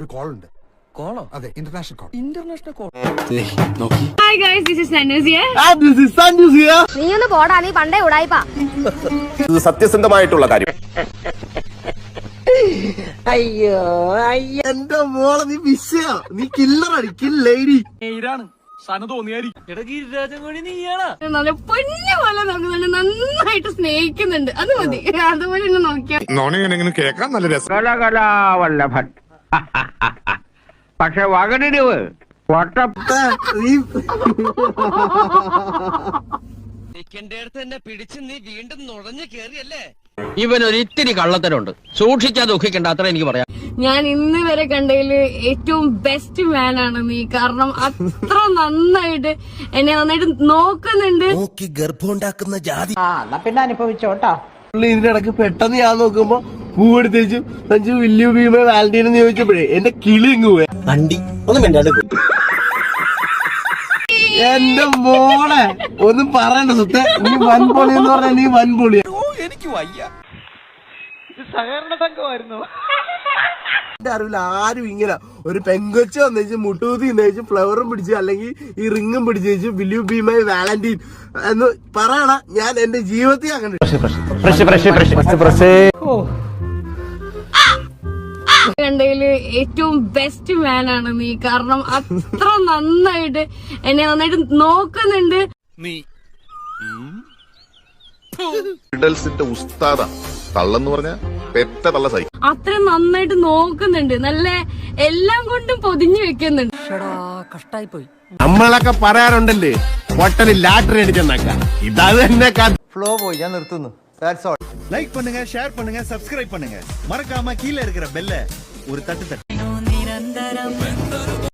ഒരു കോൾ ഉണ്ട്. കോളോ? അതെ, international call. International call. Hi guys, this is Sanuz here. This is Sanuz here. നീ ഒന്ന് പോടാ, നീ പണ്ടേ ഉടായിപ്പാ. ഇത് സത്യസന്ധമായിട്ടുള്ള കാര്യം. അയ്യോ എന്റെ മോളെ നീ മിസ്സാ, നീ കില്ലറാണ്, കില്ലേരി. നല്ല പൊന്നു പോലെ നോക്കുന്നുണ്ട്, നന്നായിട്ട് സ്നേഹിക്കുന്നുണ്ട്. അത് മതി, അതുപോലെ ഒന്ന് നോക്കിയാ. കേൾക്കാൻ നല്ല രസം. കലകലാവല്ലഭൻ പക്ഷെ വകടിരിവ് ഇവനൊരിത്തിരി കള്ളത്തരമുണ്ട്, സൂക്ഷിച്ചാൽ ദുഃഖിക്കണ്ട, അത്ര എനിക്ക് പറയാം. ഞാൻ ഇന്ന് വരെ കണ്ടതില് ഏറ്റവും ബെസ്റ്റ് മാൻ ആണ് നീ. കാരണം അത്ര നന്നായിട്ട് എന്നെ നന്നായിട്ട് നോക്കുന്നുണ്ട്. ഗർഭമുണ്ടാക്കുന്ന ജാതി പിന്നെ അനുഭവിച്ചോട്ടാ. ഇതിന്റെ ഇടയ്ക്ക് പെട്ടെന്ന് ഞാൻ നോക്കുമ്പോ പൂവെടുത്ത് വെച്ചു സഞ്ജു വില്യു ഭീമ വാലന്റീൻ എന്ന് ചോദിച്ചപ്പോഴേ എന്റെ കിളി ഇങ്ങ് പോയി. വണ്ടി ഒന്നും വേണ്ട. എന്റെ മോളെ ഒന്നും പറയണ്ട സുത്തെ, നീ വൻപൊളി എന്ന് പറഞ്ഞാൽ നീ വൻപൊളിയാ. എനിക്ക് വയ്യ. എന്റെ അറിവിൽ ആരും ഇങ്ങനെ ഒരു പെങ്കൊച്ച വന്നു മുട്ടൂത്തി വെച്ച് ഫ്ലവറും പിടിച്ച് അല്ലെങ്കിൽ ഈ റിങ്ങും പിടിച്ച് വെച്ച് വില്യു ഭീമ വാലന്റീൻ എന്ന് പറയണ ഞാൻ എന്റെ ജീവിതത്തിൽ അങ്ങനെ കണ്ടതില് ഏറ്റവും ബെസ്റ്റ് മാൻ ആണ് നീ. കാരണം അത്ര നന്നായിട്ട് എന്നെ നന്നായിട്ട് നോക്കുന്നുണ്ട്. ഉസ്താദാ തള്ളെന്ന് പറഞ്ഞ പെറ്റ തള്ള സൈ. അത്ര നന്നായിട്ട് നോക്കുന്നുണ്ട്, നല്ല എല്ലാം കൊണ്ടും പൊതിഞ്ഞു വെക്കുന്നുണ്ട്. കഷ്ടായി പോയി. നമ്മളൊക്കെ പറയാറുണ്ടല്ലേ ഹോട്ടലിൽ ലാറ്ററി അടിച്ചെന്നൊക്കെ, ഇതത് തന്നെ ஃப்ளோ போய் ഞാൻ നിർത്തുന്നു. That's all. லைக் பண்ணுங்க, ஷேர் பண்ணுங்க, சப்ஸ்கிரைப் பண்ணுங்க. மறக்காம கீழ இருக்கிற பெல்ல ஒரு தட்டு தட்டு.